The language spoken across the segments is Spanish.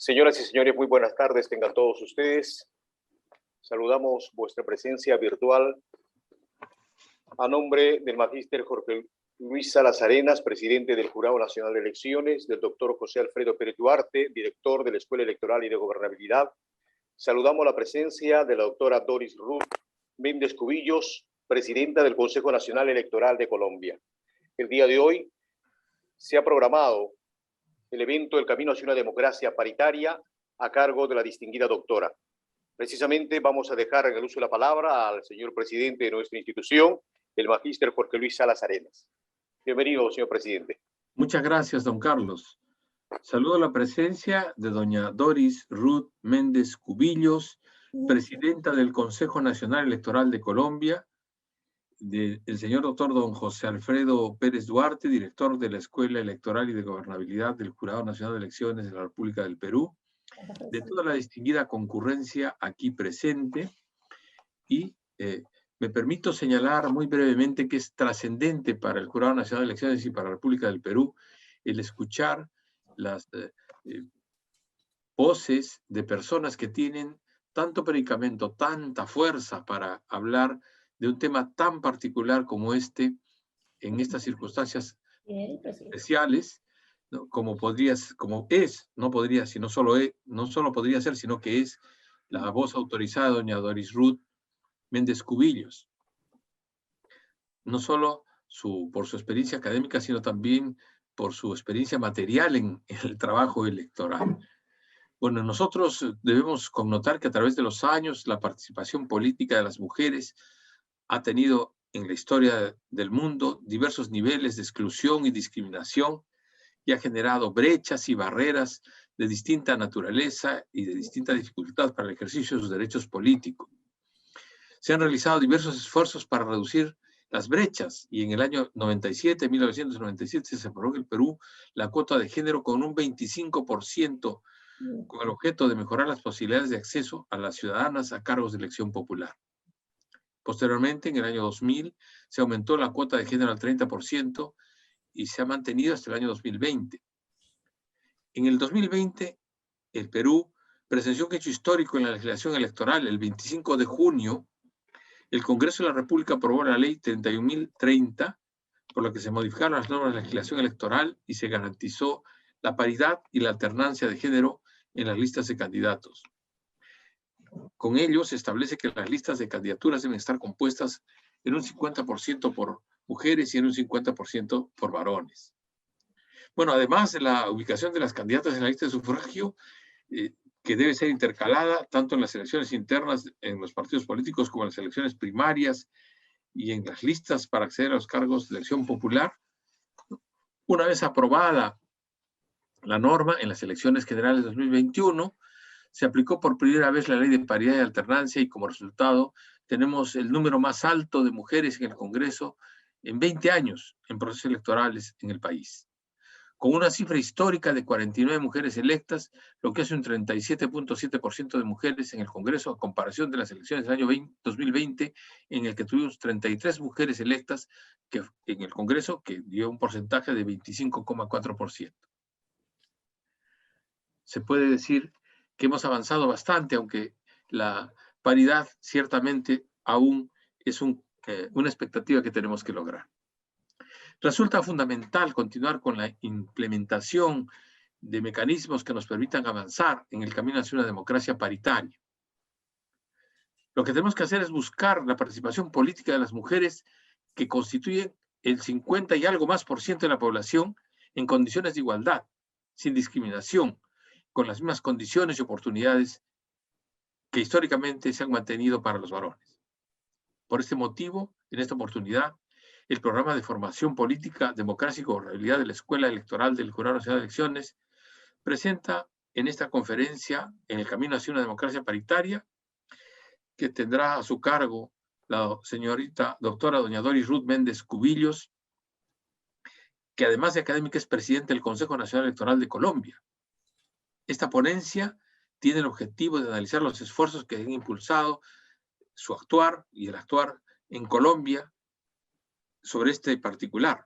Señoras y señores, muy buenas tardes, tengan todos ustedes. Saludamos vuestra presencia virtual a nombre del magíster Jorge Luis Salas Arenas, presidente del Jurado Nacional de Elecciones, del doctor José Alfredo Pérez Duarte, director de la Escuela Electoral y de Gobernabilidad. Saludamos la presencia de la doctora Doris Ruth Méndez Cubillos, presidenta del Consejo Nacional Electoral de Colombia. El día de hoy se ha programado el evento El Camino hacia una democracia paritaria a cargo de la distinguida doctora. Precisamente vamos a dejar en el uso de la palabra al señor presidente de nuestra institución, el magíster Jorge Luis Salas Arenas. Bienvenido, señor presidente. Muchas gracias, don Carlos. Saludo la presencia de doña Doris Ruth Méndez Cubillos, presidenta del Consejo Nacional Electoral de Colombia, del señor doctor don José Alfredo Pérez Duarte, director de la Escuela Electoral y de Gobernabilidad del Jurado Nacional de Elecciones de la República del Perú, de toda la distinguida concurrencia aquí presente, y me permito señalar muy brevemente que es trascendente para el Jurado Nacional de Elecciones y para la República del Perú el escuchar las voces de personas que tienen tanto predicamento, tanta fuerza para hablar de un tema tan particular como este, en estas circunstancias especiales, ¿no? Como es, no podría, sino no solo podría ser, sino que es la voz autorizada de doña Doris Ruth Méndez Cubillos. No solo por su experiencia académica, sino también por su experiencia material en el trabajo electoral. Bueno, nosotros debemos connotar que a través de los años la participación política de las mujeres ha tenido en la historia del mundo diversos niveles de exclusión y discriminación y ha generado brechas y barreras de distinta naturaleza y de distinta dificultad para el ejercicio de sus derechos políticos. Se han realizado diversos esfuerzos para reducir las brechas y en el año 1997, se aprobó en el Perú la cuota de género con un 25%, con el objeto de mejorar las posibilidades de acceso a las ciudadanas a cargos de elección popular. Posteriormente, en el año 2000, se aumentó la cuota de género al 30% y se ha mantenido hasta el año 2020. En el 2020, el Perú presenció un hecho histórico en la legislación electoral. El 25 de junio, el Congreso de la República aprobó la ley 31.030, por la que se modificaron las normas de la legislación electoral y se garantizó la paridad y la alternancia de género en las listas de candidatos. Con ello se establece que las listas de candidaturas deben estar compuestas en un 50% por mujeres y en un 50% por varones. Bueno, además de la ubicación de las candidatas en la lista de sufragio, que debe ser intercalada tanto en las elecciones internas en los partidos políticos como en las elecciones primarias y en las listas para acceder a los cargos de elección popular. Una vez aprobada la norma en las elecciones generales de 2021, se aplicó por primera vez la ley de paridad y alternancia y como resultado tenemos el número más alto de mujeres en el Congreso en 20 años en procesos electorales en el país, con una cifra histórica de 49 mujeres electas, lo que hace un 37.7% de mujeres en el Congreso, a comparación de las elecciones del año 2020, en el que tuvimos 33 mujeres electas en el Congreso, que dio un porcentaje de 25.4%. Se puede decir que hemos avanzado bastante, aunque la paridad ciertamente aún es una expectativa que tenemos que lograr. Resulta fundamental continuar con la implementación de mecanismos que nos permitan avanzar en el camino hacia una democracia paritaria. Lo que tenemos que hacer es buscar la participación política de las mujeres, que constituyen el 50 y algo más % de la población, en condiciones de igualdad, sin discriminación, con las mismas condiciones y oportunidades que históricamente se han mantenido para los varones. Por este motivo, en esta oportunidad, el programa de formación política, democracia y gobernabilidad de la Escuela Electoral del Jurado Nacional de Elecciones presenta en esta conferencia en el camino hacia una democracia paritaria, que tendrá a su cargo la señorita doctora doña Doris Ruth Méndez Cubillos, que además de académica es presidente del Consejo Nacional Electoral de Colombia. Esta ponencia tiene el objetivo de analizar los esfuerzos que han impulsado su actuar y el actuar en Colombia sobre este particular,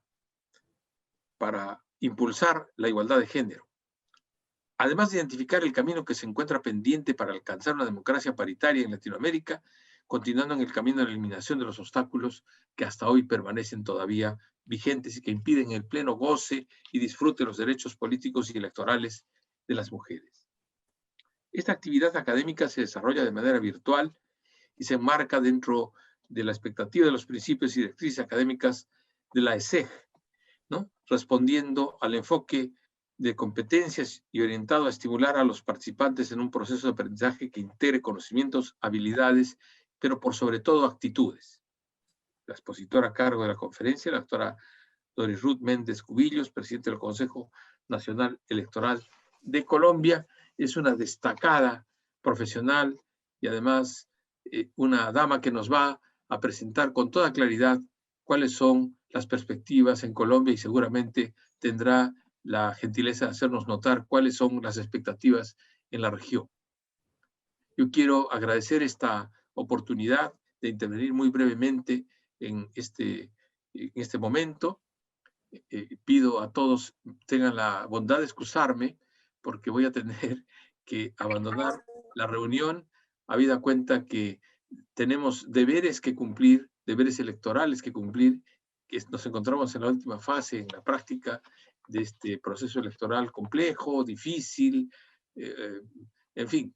para impulsar la igualdad de género. Además de identificar el camino que se encuentra pendiente para alcanzar una democracia paritaria en Latinoamérica, continuando en el camino de la eliminación de los obstáculos que hasta hoy permanecen todavía vigentes y que impiden el pleno goce y disfrute de los derechos políticos y electorales de las mujeres. Esta actividad académica se desarrolla de manera virtual y se enmarca dentro de la expectativa de los principios y directrices académicas de la ESEG, ¿no? Respondiendo al enfoque de competencias y orientado a estimular a los participantes en un proceso de aprendizaje que integre conocimientos, habilidades, pero por sobre todo actitudes. La expositora a cargo de la conferencia, la doctora Doris Ruth Méndez Cubillos, presidente del Consejo Nacional Electoral de Colombia, es una destacada profesional y además una dama que nos va a presentar con toda claridad cuáles son las perspectivas en Colombia y seguramente tendrá la gentileza de hacernos notar cuáles son las expectativas en la región. Yo quiero agradecer esta oportunidad de intervenir muy brevemente en este momento. Pido a todos tengan la bondad de excusarme porque voy a tener que abandonar la reunión, habida cuenta que tenemos deberes que cumplir, deberes electorales que cumplir, que nos encontramos en la última fase, en la práctica de este proceso electoral complejo, difícil, en fin,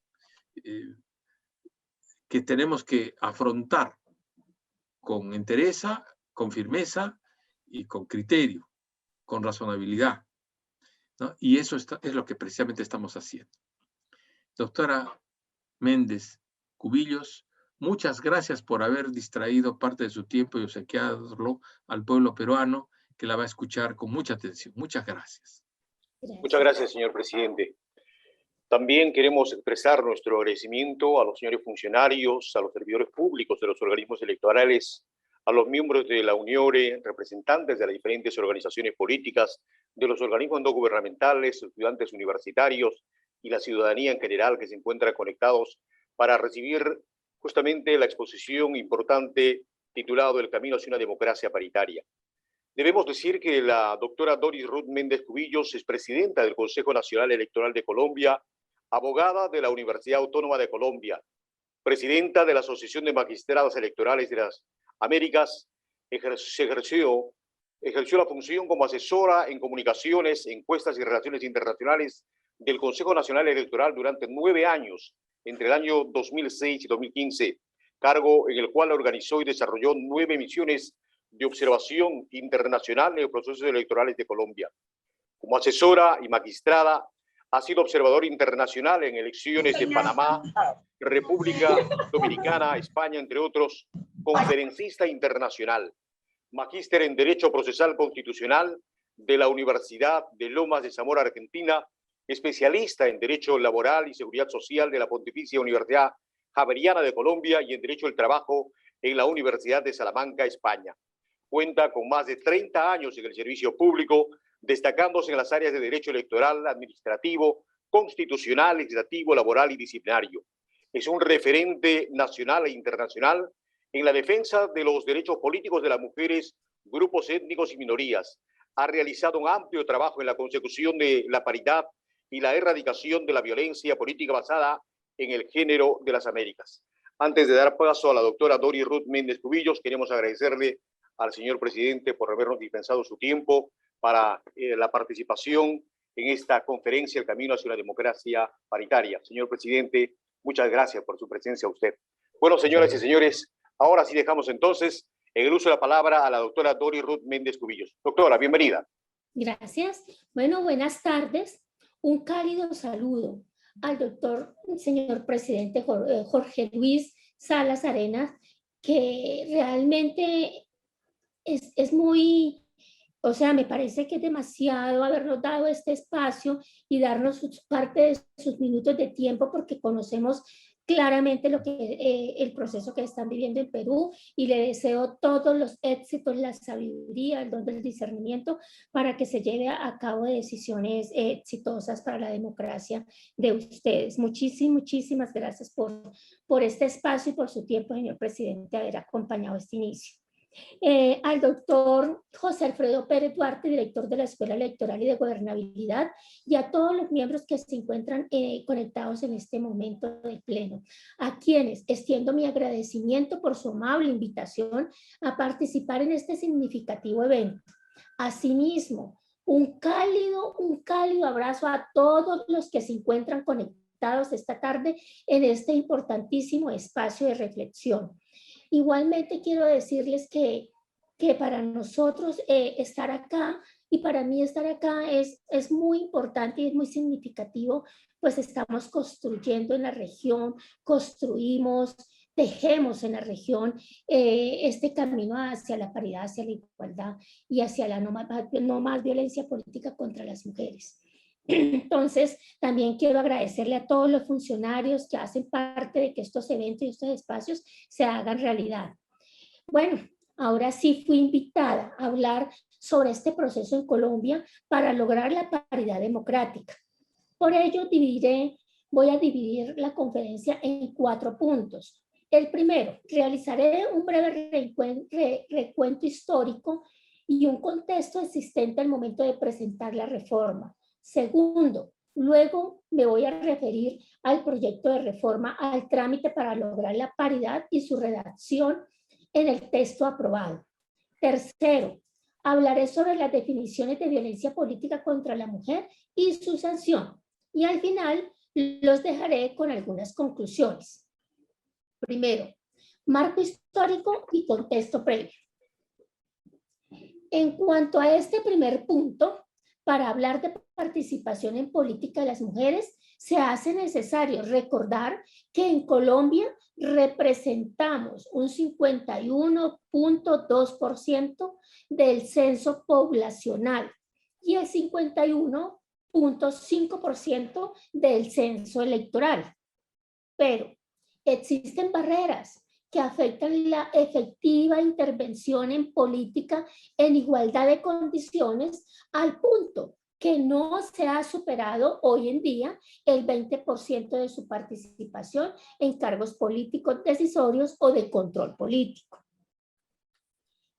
que tenemos que afrontar con entereza, con firmeza y con criterio, con razonabilidad, ¿no? Y eso es lo que precisamente estamos haciendo. Doctora Méndez Cubillos, muchas gracias por haber distraído parte de su tiempo y obsequiarlo al pueblo peruano, que la va a escuchar con mucha atención. Muchas gracias. Muchas gracias, señor presidente. También queremos expresar nuestro agradecimiento a los señores funcionarios, a los servidores públicos de los organismos electorales, a los miembros de la UNIORE, representantes de las diferentes organizaciones políticas, de los organismos no gubernamentales, estudiantes universitarios y la ciudadanía en general que se encuentran conectados para recibir justamente la exposición importante titulado El camino hacia una democracia paritaria. Debemos decir que la doctora Doris Ruth Méndez Cubillos es presidenta del Consejo Nacional Electoral de Colombia, abogada de la Universidad Autónoma de Colombia, presidenta de la Asociación de Magistrados Electorales de las Américas, ejerció la función como asesora en comunicaciones, encuestas y relaciones internacionales del Consejo Nacional Electoral durante 9 años, entre el año 2006 y 2015, cargo en el cual organizó y desarrolló 9 misiones de observación internacional en los procesos electorales de Colombia. Como asesora y magistrada, ha sido observador internacional en elecciones de Panamá, República Dominicana, España, entre otros, conferencista internacional, magíster en Derecho Procesal Constitucional de la Universidad de Lomas de Zamora, Argentina, especialista en Derecho Laboral y Seguridad Social de la Pontificia Universidad Javeriana de Colombia y en Derecho del Trabajo en la Universidad de Salamanca, España. Cuenta con más de 30 años en el servicio público, destacándose en las áreas de derecho electoral, administrativo, constitucional, legislativo, laboral y disciplinario. Es un referente nacional e internacional en la defensa de los derechos políticos de las mujeres, grupos étnicos y minorías. Ha realizado un amplio trabajo en la consecución de la paridad y la erradicación de la violencia política basada en el género de las Américas. Antes de dar paso a la doctora Doris Ruth Méndez Cubillos, queremos agradecerle al señor presidente por habernos dispensado su tiempo para la participación en esta conferencia, El Camino hacia una Democracia Paritaria. Señor presidente, muchas gracias por su presencia a usted. Bueno, señoras y señores, ahora sí dejamos entonces en el uso de la palabra a la doctora Doris Ruth Méndez Cubillos. Doctora, bienvenida. Gracias. Bueno, buenas tardes. Un cálido saludo al doctor, señor presidente Jorge Luis Salas Arenas, que realmente es muy, o sea, me parece que es demasiado habernos dado este espacio y darnos parte de sus minutos de tiempo, porque conocemos claramente el proceso que están viviendo en Perú, y le deseo todos los éxitos, la sabiduría, el don del discernimiento para que se lleve a cabo decisiones exitosas para la democracia de ustedes. Muchísimas gracias por este espacio y por su tiempo, señor presidente, haber acompañado este inicio. al doctor José Alfredo Pérez Duarte, director de la Escuela Electoral y de Gobernabilidad, y a todos los miembros que se encuentran conectados en este momento del pleno, a quienes extiendo mi agradecimiento por su amable invitación a participar en este significativo evento. Asimismo, un cálido abrazo a todos los que se encuentran conectados esta tarde en este importantísimo espacio de reflexión. Igualmente quiero decirles que para nosotros estar acá, y para mí estar acá es muy importante y es muy significativo, pues estamos construyendo en la región, tejemos en la región este camino hacia la paridad, hacia la igualdad y hacia la no más violencia política contra las mujeres. Entonces, también quiero agradecerle a todos los funcionarios que hacen parte de que estos eventos y estos espacios se hagan realidad. Bueno, ahora sí fui invitada a hablar sobre este proceso en Colombia para lograr la paridad democrática. Por ello, voy a dividir la conferencia en 4 puntos. El primero, realizaré un breve recuento histórico y un contexto existente al momento de presentar la reforma. Segundo, luego me voy a referir al proyecto de reforma, al trámite para lograr la paridad y su redacción en el texto aprobado. Tercero, hablaré sobre las definiciones de violencia política contra la mujer y su sanción. Y al final los dejaré con algunas conclusiones. Primero, marco histórico y contexto previo. En cuanto a este primer punto, para hablar de participación en política de las mujeres, se hace necesario recordar que en Colombia representamos un 51.2% del censo poblacional y el 51.5% del censo electoral. Pero existen barreras que afectan la efectiva intervención en política en igualdad de condiciones al punto que no se ha superado hoy en día el 20% de su participación en cargos políticos decisorios o de control político.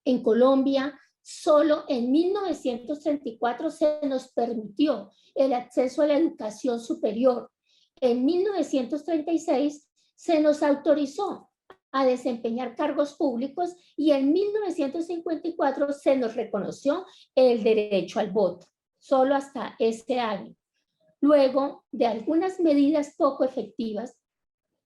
En Colombia, solo en 1934 se nos permitió el acceso a la educación superior. En 1936 se nos autorizó a desempeñar cargos públicos y en 1954 se nos reconoció el derecho al voto, solo hasta este año. Luego de algunas medidas poco efectivas,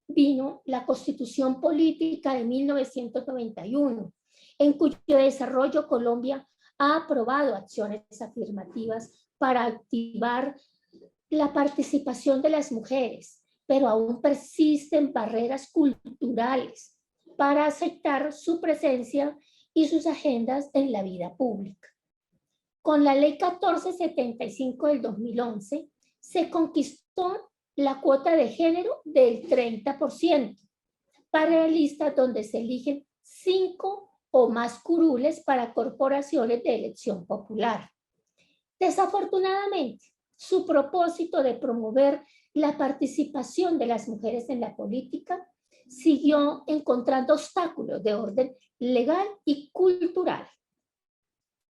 vino la Constitución Política de 1991, en cuyo desarrollo Colombia ha aprobado acciones afirmativas para activar la participación de las mujeres, pero aún persisten barreras culturales para aceptar su presencia y sus agendas en la vida pública. Con la Ley 1475 del 2011 se conquistó la cuota de género del 30% para listas donde se eligen 5 o más curules para corporaciones de elección popular. Desafortunadamente, su propósito de promover la participación de las mujeres en la política siguió encontrando obstáculos de orden legal y cultural.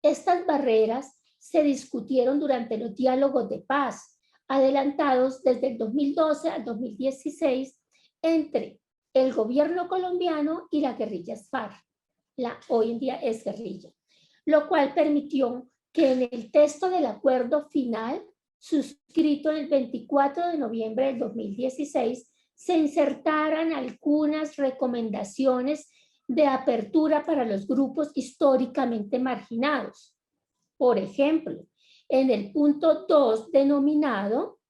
Estas barreras se discutieron durante los diálogos de paz adelantados desde el 2012 al 2016 entre el gobierno colombiano y la guerrilla FARC, hoy en día es guerrilla, lo cual permitió que en el texto del acuerdo final suscrito el 24 de noviembre del 2016 se insertaran algunas recomendaciones de apertura para los grupos históricamente marginados. Por ejemplo, en el punto 2 denominado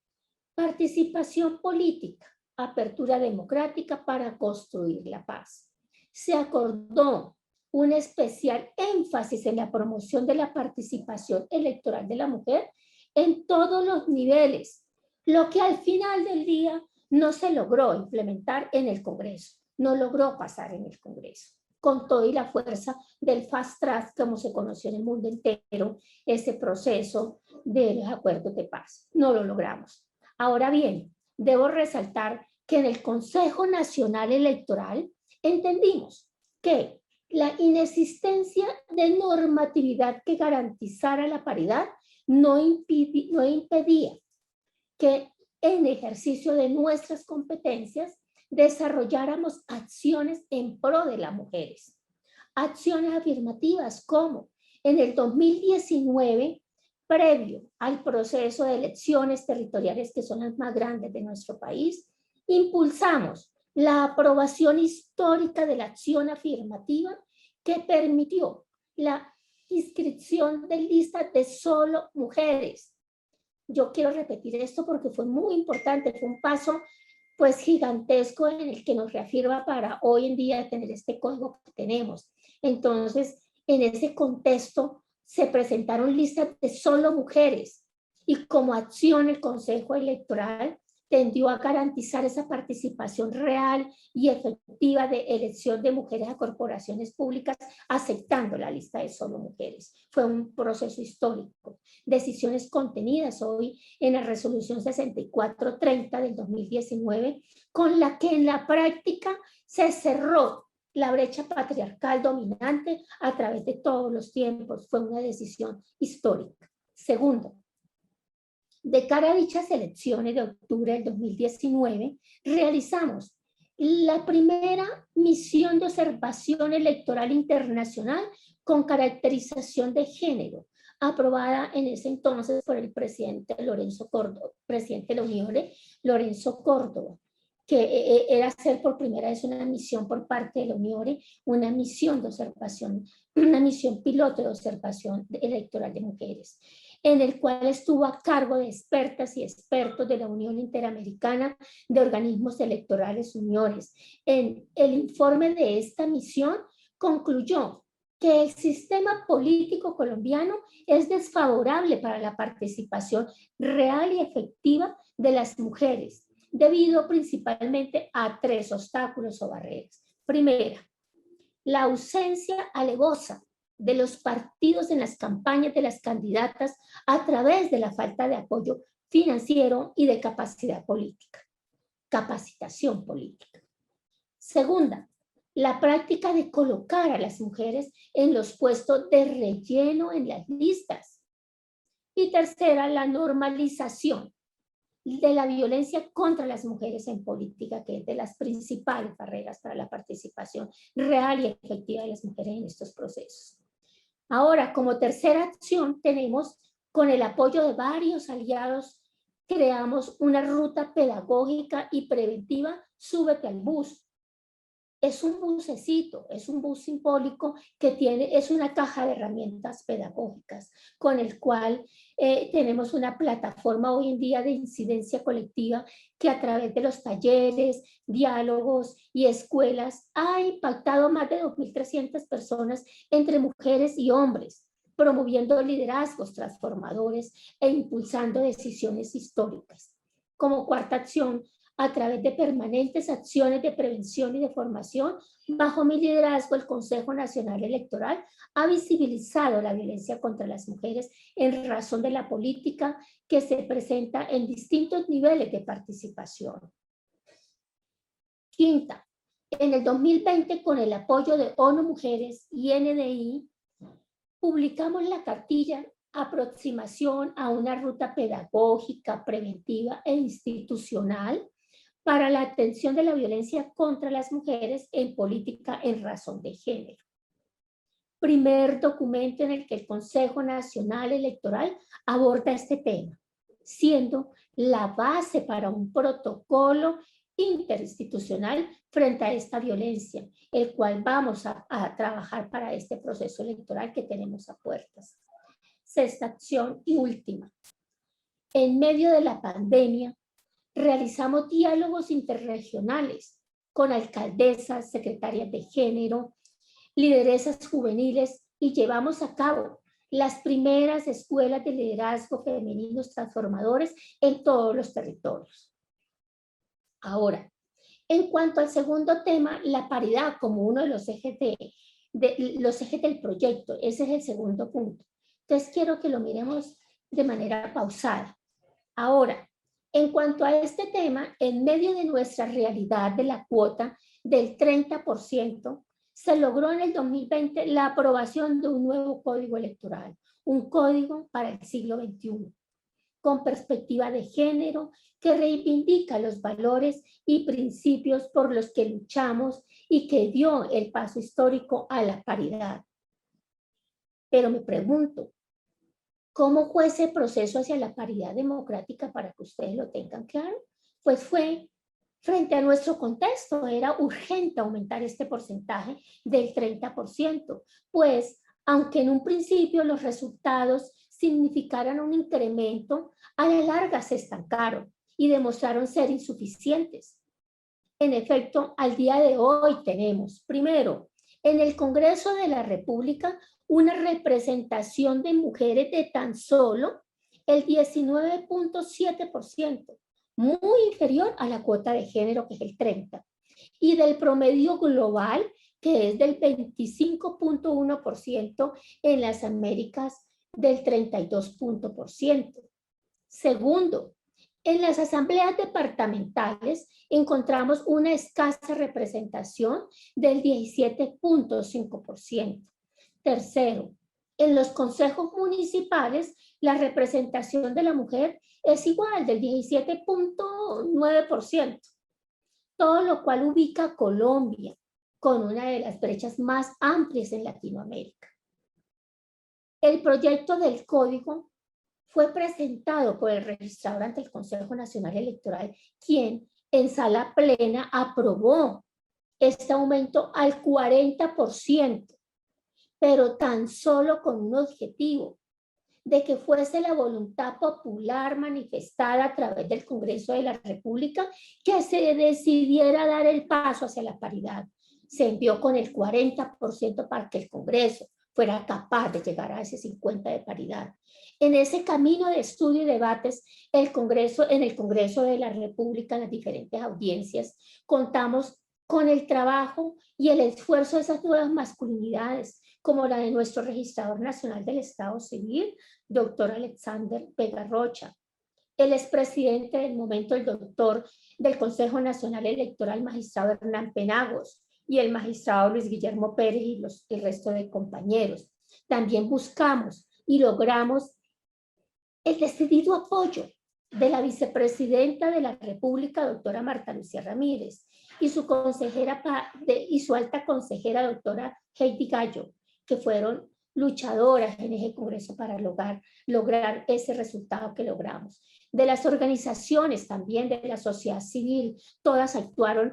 participación política, apertura democrática para construir la paz. Se acordó un especial énfasis en la promoción de la participación electoral de la mujer en todos los niveles, lo que al final del día no se logró implementar en el Congreso, no logró pasar en el Congreso, con toda y la fuerza del fast track, como se conoció en el mundo entero, ese proceso de los acuerdos de paz. No lo logramos. Ahora bien, debo resaltar que en el Consejo Nacional Electoral entendimos que La inexistencia de normatividad que garantizara la paridad no impedía que en ejercicio de nuestras competencias desarrolláramos acciones en pro de las mujeres. Acciones afirmativas como en el 2019, previo al proceso de elecciones territoriales que son las más grandes de nuestro país, impulsamos la aprobación histórica de la acción afirmativa que permitió la inscripción de listas de solo mujeres. Yo quiero repetir esto porque fue muy importante, fue un paso pues gigantesco en el que nos reafirma para hoy en día tener este código que tenemos. Entonces, en ese contexto se presentaron listas de solo mujeres y como acción el Consejo Electoral tendió a garantizar esa participación real y efectiva de elección de mujeres a corporaciones públicas, aceptando la lista de solo mujeres. Fue un proceso histórico. Decisiones contenidas hoy en la resolución 6430 del 2019, con la que en la práctica se cerró la brecha patriarcal dominante a través de todos los tiempos. Fue una decisión histórica. Segundo, de cara a dichas elecciones de octubre del 2019, realizamos la primera misión de observación electoral internacional con caracterización de género, aprobada en ese entonces por el presidente Lorenzo Córdoba, presidente de la Unión, Lorenzo Córdoba, que era hacer por primera vez una misión por parte de la Unión, una misión de observación, una misión piloto de observación electoral de mujeres, en el cual estuvo a cargo de expertas y expertos de la Unión Interamericana de Organismos Electorales Uniores. En el informe de esta misión concluyó que el sistema político colombiano es desfavorable para la participación real y efectiva de las mujeres, debido principalmente a 3 obstáculos o barreras. Primera, la ausencia alevosa de los partidos en las campañas de las candidatas a través de la falta de apoyo financiero y de capacidad política, capacitación política. Segunda, la práctica de colocar a las mujeres en los puestos de relleno en las listas. Y tercera, la normalización de la violencia contra las mujeres en política, que es de las principales barreras para la participación real y efectiva de las mujeres en estos procesos. Ahora, como tercera acción, tenemos, con el apoyo de varios aliados, creamos una ruta pedagógica y preventiva, Súbete al bus. Es un bucecito, es un bus simbólico que es una caja de herramientas pedagógicas con el cual tenemos una plataforma hoy en día de incidencia colectiva que a través de los talleres, diálogos y escuelas ha impactado más de 2.300 personas entre mujeres y hombres, promoviendo liderazgos transformadores e impulsando decisiones históricas. Como cuarta acción, a través de permanentes acciones de prevención y de formación, bajo mi liderazgo, el Consejo Nacional Electoral ha visibilizado la violencia contra las mujeres en razón de la política que se presenta en distintos niveles de participación. Quinta, en el 2020, con el apoyo de ONU Mujeres y NDI, publicamos la cartilla Aproximación a una ruta pedagógica, preventiva e institucional para la atención de la violencia contra las mujeres en política en razón de género. Primer documento en el que el Consejo Nacional Electoral aborda este tema, siendo la base para un protocolo interinstitucional frente a esta violencia, el cual vamos a trabajar para este proceso electoral que tenemos a puertas. Sexta acción y última. En medio de la pandemia, realizamos diálogos interregionales con alcaldesas, secretarias de género, lideresas juveniles y llevamos a cabo las primeras escuelas de liderazgo femeninos transformadores en todos los territorios. Ahora, en cuanto al segundo tema, la paridad como uno de los ejes del proyecto, ese es el segundo punto. Entonces quiero que lo miremos de manera pausada. Ahora, en cuanto a este tema, en medio de nuestra realidad de la cuota del 30%, se logró en el 2020 la aprobación de un nuevo código electoral, un código para el siglo XXI, con perspectiva de género que reivindica los valores y principios por los que luchamos y que dio el paso histórico a la paridad. Pero me pregunto, ¿cómo fue ese proceso hacia la paridad democrática para que ustedes lo tengan claro? Pues fue frente a nuestro contexto, era urgente aumentar este porcentaje del 30%, pues aunque en un principio los resultados significaran un incremento, a la larga se estancaron y demostraron ser insuficientes. En efecto, al día de hoy tenemos, primero, en el Congreso de la República, una representación de mujeres de tan solo el 19.7%, muy inferior a la cuota de género, que es el 30%, y del promedio global, que es del 25.1% en las Américas, del 32%. Segundo, en las asambleas departamentales encontramos una escasa representación del 17.5%. Tercero, en los consejos municipales la representación de la mujer es igual, del 17.9%, todo lo cual ubica a Colombia con una de las brechas más amplias en Latinoamérica. El proyecto del código fue presentado por el registrador ante el Consejo Nacional Electoral, quien en sala plena aprobó este aumento al 40%, pero tan solo con un objetivo, de que fuese la voluntad popular manifestada a través del Congreso de la República que se decidiera dar el paso hacia la paridad. Se envió con el 40% para que el Congreso fuera capaz de llegar a ese 50% de paridad. En ese camino de estudio y debates, en el Congreso de la República, en las diferentes audiencias, contamos con el trabajo y el esfuerzo de esas nuevas masculinidades, como la de nuestro registrador nacional del Estado Civil, doctor Alexander Vega Rocha, el expresidente del momento, el doctor del Consejo Nacional Electoral, magistrado Hernán Penagos, y el magistrado Luis Guillermo Pérez y el resto de compañeros. También buscamos y logramos el decidido apoyo de la vicepresidenta de la República, doctora Marta Lucía Ramírez, y su consejera y su alta consejera, doctora Heidi Gallo, que fueron luchadoras en ese Congreso para lograr ese resultado que logramos. De las organizaciones también, de la sociedad civil, todas actuaron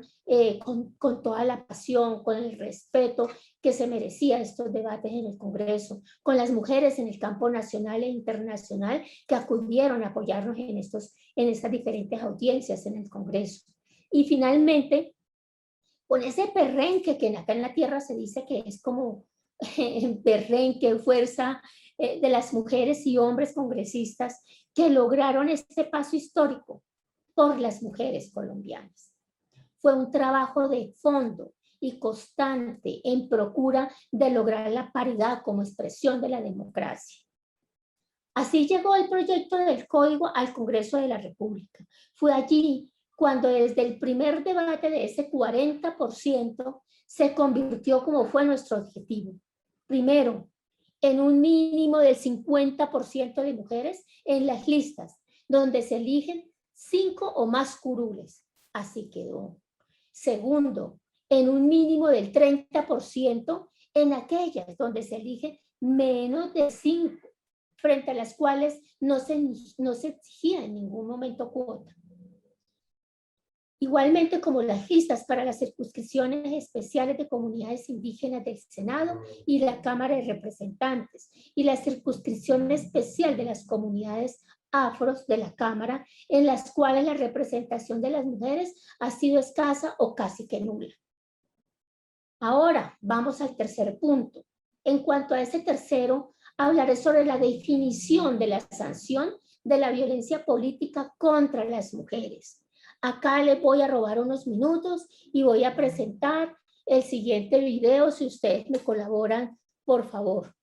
con toda la pasión, con el respeto que se merecía estos debates en el Congreso, con las mujeres en el campo nacional e internacional que acudieron a apoyarnos en estas diferentes audiencias en el Congreso. Y finalmente, con ese perrenque que acá en la tierra se dice que es como perrenque, fuerza de las mujeres y hombres congresistas que lograron este paso histórico por las mujeres colombianas. Fue un trabajo de fondo y constante en procura de lograr la paridad como expresión de la democracia. Así llegó el proyecto del código al Congreso de la República. Fue allí cuando desde el primer debate de ese 40% se convirtió, como fue nuestro objetivo, primero, en un mínimo del 50% de mujeres en las listas, donde se eligen 5 o más curules. Así quedó. Segundo, en un mínimo del 30% en aquellas donde se eligen menos de 5, frente a las cuales no se exigía en ningún momento cuota. Igualmente como las listas para las circunscripciones especiales de comunidades indígenas del Senado y la Cámara de Representantes, y la circunscripción especial de las comunidades afros de la Cámara, en las cuales la representación de las mujeres ha sido escasa o casi que nula. Ahora vamos al tercer punto. En cuanto a ese tercero, hablaré sobre la definición de la sanción de la violencia política contra las mujeres. Acá les voy a robar unos minutos y voy a presentar el siguiente video, si ustedes me colaboran, por favor.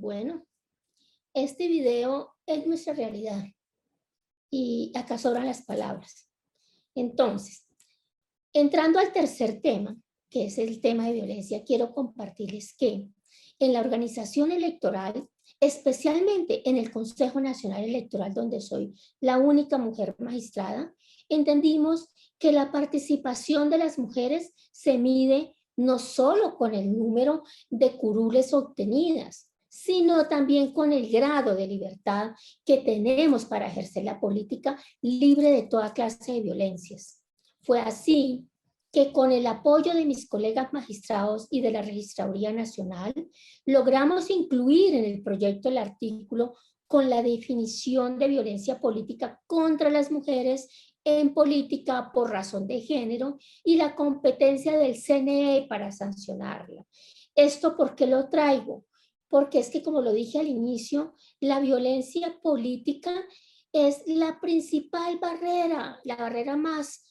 Bueno, este video es nuestra realidad y acá sobran las palabras. Entonces, entrando al tercer tema, que es el tema de violencia, quiero compartirles que en la organización electoral, especialmente en el Consejo Nacional Electoral, donde soy la única mujer magistrada, entendimos que la participación de las mujeres se mide no solo con el número de curules obtenidas, sino también con el grado de libertad que tenemos para ejercer la política libre de toda clase de violencias. Fue así que con el apoyo de mis colegas magistrados y de la Registraduría Nacional, logramos incluir en el proyecto el artículo con la definición de violencia política contra las mujeres en política por razón de género y la competencia del CNE para sancionarla. ¿Esto por qué lo traigo? Porque es que, como lo dije al inicio, la violencia política es la principal barrera, la barrera más,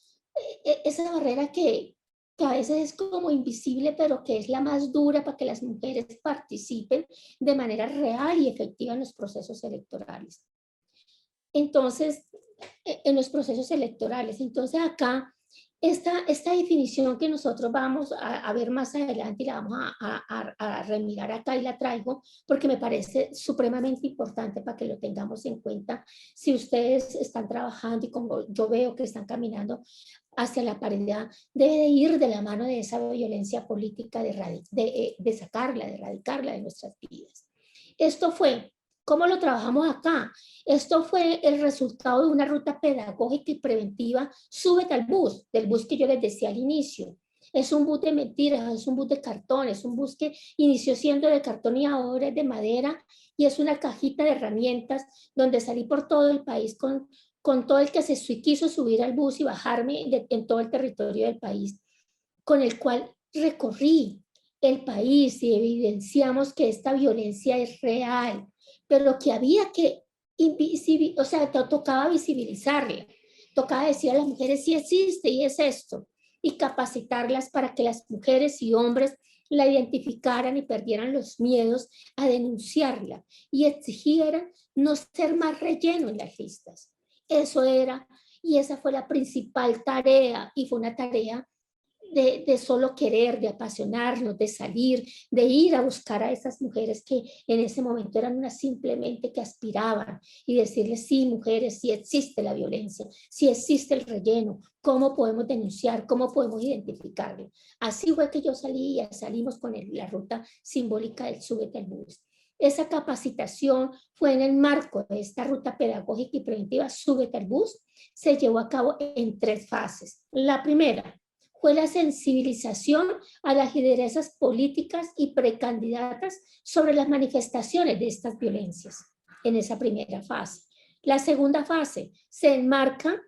esa barrera que a veces es como invisible, pero que es la más dura para que las mujeres participen de manera real y efectiva en los procesos electorales. Entonces, en los procesos electorales. Entonces acá, esta definición que nosotros vamos a ver más adelante y la vamos a remirar acá y la traigo porque me parece supremamente importante para que lo tengamos en cuenta si ustedes están trabajando y como yo veo que están caminando hacia la paridad, debe de ir de la mano de esa violencia política, de sacarla, de erradicarla de nuestras vidas. Esto fue, ¿cómo lo trabajamos acá? Esto fue el resultado de una ruta pedagógica y preventiva, súbete al bus, del bus que yo les decía al inicio. Es un bus de mentiras, es un bus de cartón, es un bus que inició siendo de cartón y ahora es de madera y es una cajita de herramientas donde salí por todo el país con todo el que se quiso subir al bus y bajarme en todo el territorio del país, con el cual recorrí el país y evidenciamos que esta violencia es real, pero que había que, o sea, tocaba visibilizarla, tocaba decir a las mujeres sí existe y es esto, y capacitarlas para que las mujeres y hombres la identificaran y perdieran los miedos a denunciarla y exigieran no ser más relleno en las listas. Eso era, y esa fue la principal tarea, y fue una tarea de solo querer, de apasionarnos, de salir, de ir a buscar a esas mujeres que en ese momento eran unas simplemente que aspiraban y decirles, sí, mujeres, sí existe la violencia, sí existe el relleno, ¿cómo podemos denunciar? ¿Cómo podemos identificarlo? Así fue que yo salí y salimos con la ruta simbólica del Súbete al Bus. Esa capacitación fue en el marco de esta ruta pedagógica y preventiva Súbete al Bus, se llevó a cabo en 3 fases. La primera fue la sensibilización a las lideresas políticas y precandidatas sobre las manifestaciones de estas violencias en esa primera fase. La segunda fase se enmarca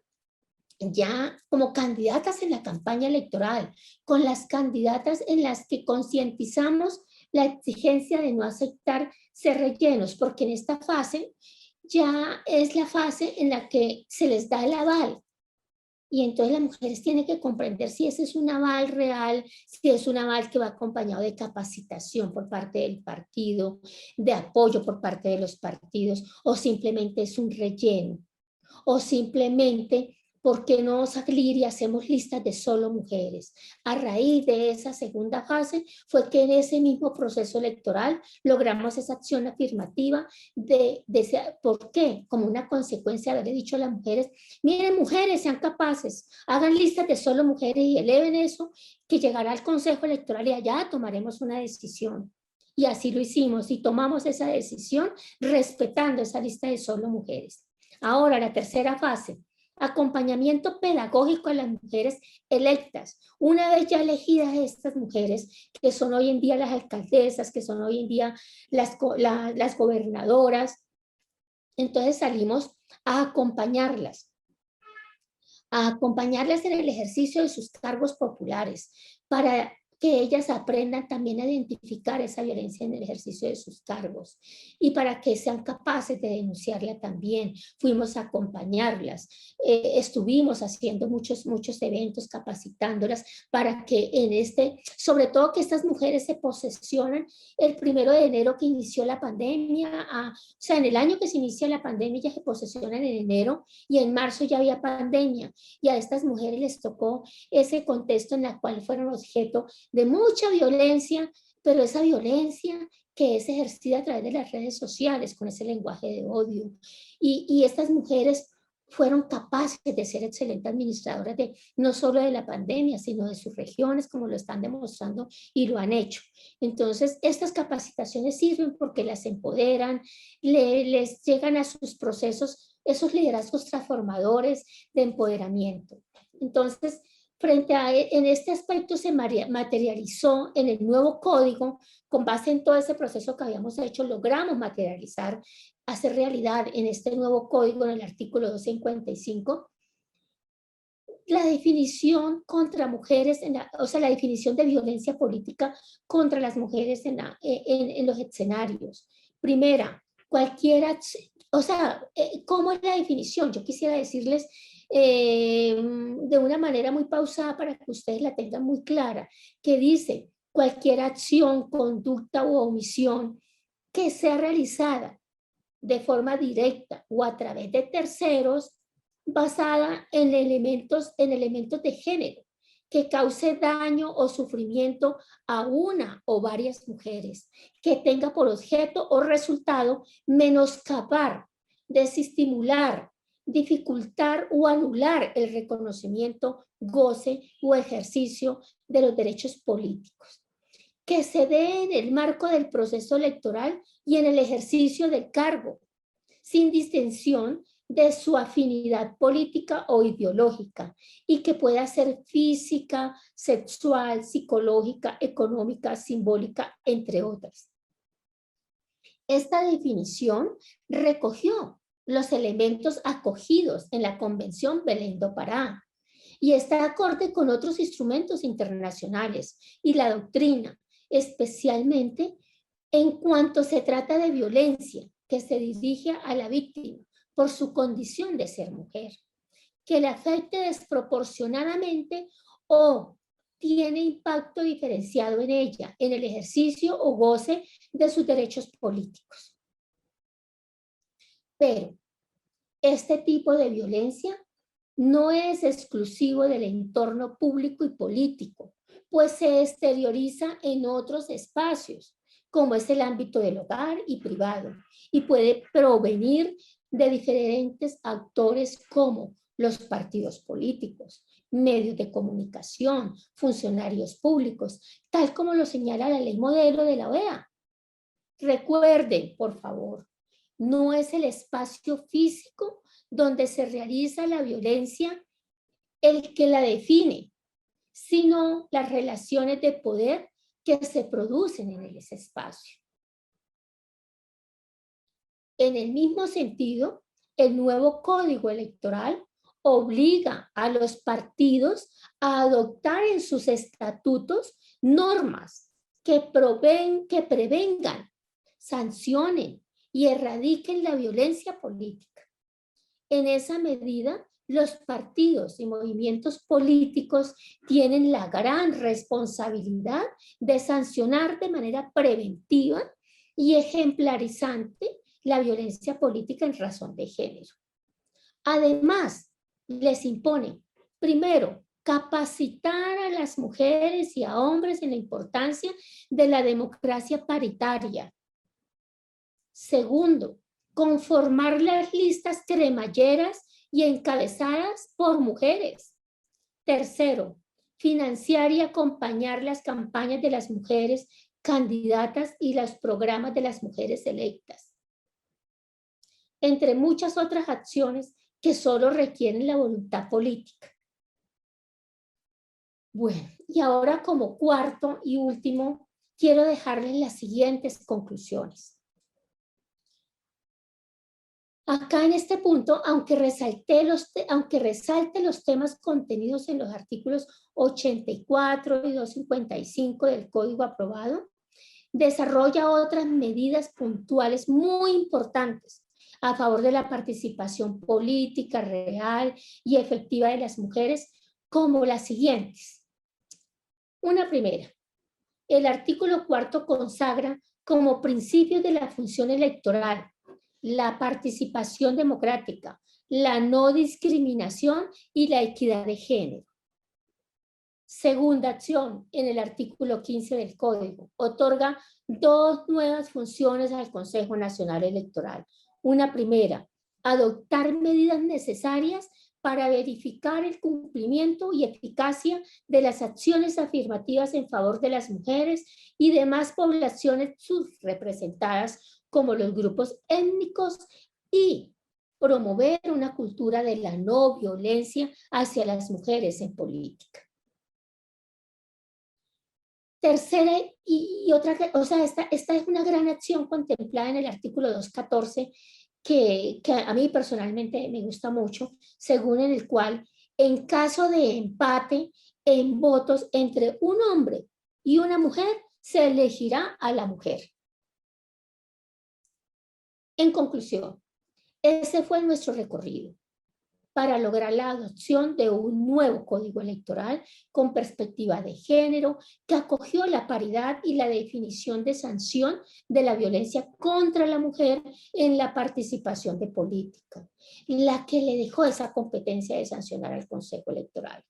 ya como candidatas en la campaña electoral, con las candidatas en las que concientizamos la exigencia de no aceptar ser rellenos, porque en esta fase ya es la fase en la que se les da el aval. Y entonces las mujeres tienen que comprender si ese es un aval real, si es un aval que va acompañado de capacitación por parte del partido, de apoyo por parte de los partidos, o simplemente es un relleno, o simplemente ¿por qué no salir y hacemos listas de solo mujeres? A raíz de esa segunda fase fue que en ese mismo proceso electoral logramos esa acción afirmativa ¿por qué? Como una consecuencia de haberle dicho a las mujeres, miren mujeres, sean capaces, hagan listas de solo mujeres y eleven eso, que llegará al Consejo Electoral y allá tomaremos una decisión. Y así lo hicimos y tomamos esa decisión respetando esa lista de solo mujeres. Ahora, la tercera fase, acompañamiento pedagógico a las mujeres electas. Una vez ya elegidas estas mujeres, que son hoy en día las alcaldesas, que son hoy en día las gobernadoras, entonces salimos a acompañarlas en el ejercicio de sus cargos populares, para que ellas aprendan también a identificar esa violencia en el ejercicio de sus cargos y para que sean capaces de denunciarla también. Fuimos a acompañarlas, estuvimos haciendo muchos eventos capacitándolas para que sobre todo que estas mujeres se posesionan el 1 de enero que inició la pandemia, o sea, en el año que se inicia la pandemia ya se posesionan en enero y en marzo ya había pandemia y a estas mujeres les tocó ese contexto en el cual fueron objeto de mucha violencia, pero esa violencia que es ejercida a través de las redes sociales con ese lenguaje de odio. Y estas mujeres fueron capaces de ser excelentes administradoras no solo de la pandemia, sino de sus regiones, como lo están demostrando y lo han hecho. Entonces, estas capacitaciones sirven porque las empoderan, les llegan a sus procesos esos liderazgos transformadores de empoderamiento. Entonces, en este aspecto se materializó en el nuevo código, con base en todo ese proceso que habíamos hecho, logramos materializar, hacer realidad en este nuevo código, en el artículo 255, la definición contra mujeres, o sea, la definición de violencia política contra las mujeres en los escenarios. Primera, cualquiera, o sea, ¿cómo es la definición? Yo quisiera decirles de una manera muy pausada para que ustedes la tengan muy clara, que dice cualquier acción, conducta u omisión que sea realizada de forma directa o a través de terceros basada en elementos de género que cause daño o sufrimiento a una o varias mujeres, que tenga por objeto o resultado menoscabar, desestimular, dificultar o anular el reconocimiento, goce o ejercicio de los derechos políticos, que se dé en el marco del proceso electoral y en el ejercicio del cargo, sin distinción de su afinidad política o ideológica, y que pueda ser física, sexual, psicológica, económica, simbólica, entre otras. Esta definición recogió los elementos acogidos en la Convención Belém do Pará y está acorde con otros instrumentos internacionales y la doctrina, especialmente en cuanto se trata de violencia que se dirige a la víctima por su condición de ser mujer, que le afecte desproporcionadamente o tiene impacto diferenciado en ella, en el ejercicio o goce de sus derechos políticos. Pero este tipo de violencia no es exclusivo del entorno público y político, pues se exterioriza en otros espacios, como es el ámbito del hogar y privado, y puede provenir de diferentes actores como los partidos políticos, medios de comunicación, funcionarios públicos, tal como lo señala la ley modelo de la OEA. Recuerden, por favor, no es el espacio físico donde se realiza la violencia el que la define, sino las relaciones de poder que se producen en ese espacio. En el mismo sentido, el nuevo Código Electoral obliga a los partidos a adoptar en sus estatutos normas que prevengan, sancionen y erradiquen la violencia política. En esa medida, los partidos y movimientos políticos tienen la gran responsabilidad de sancionar de manera preventiva y ejemplarizante la violencia política en razón de género. Además, les impone, primero, capacitar a las mujeres y a hombres en la importancia de la democracia paritaria. Segundo, conformar las listas cremalleras y encabezadas por mujeres. Tercero, financiar y acompañar las campañas de las mujeres candidatas y los programas de las mujeres electas, entre muchas otras acciones que solo requieren la voluntad política. Bueno, y ahora como cuarto y último, quiero dejarles las siguientes conclusiones. Acá en este punto, aunque resalte los temas contenidos en los artículos 84 y 255 del Código aprobado, desarrolla otras medidas puntuales muy importantes a favor de la participación política real y efectiva de las mujeres, como las siguientes. Una primera, el artículo 4 consagra como principios de la función electoral la participación democrática, la no discriminación y la equidad de género. Segunda acción, en el artículo 15 del Código, otorga dos nuevas funciones al Consejo Nacional Electoral. Una primera, adoptar medidas necesarias para verificar el cumplimiento y eficacia de las acciones afirmativas en favor de las mujeres y demás poblaciones subrepresentadas, como los grupos étnicos, y promover una cultura de la no violencia hacia las mujeres en política. Tercera y otra, o sea, esta es una gran acción contemplada en el artículo 214 que a mí personalmente me gusta mucho, según en el cual en caso de empate en votos entre un hombre y una mujer, se elegirá a la mujer. En conclusión, ese fue nuestro recorrido para lograr la adopción de un nuevo código electoral con perspectiva de género que acogió la paridad y la definición de sanción de la violencia contra la mujer en la participación de política, la que le dejó esa competencia de sancionar al Consejo Electoral.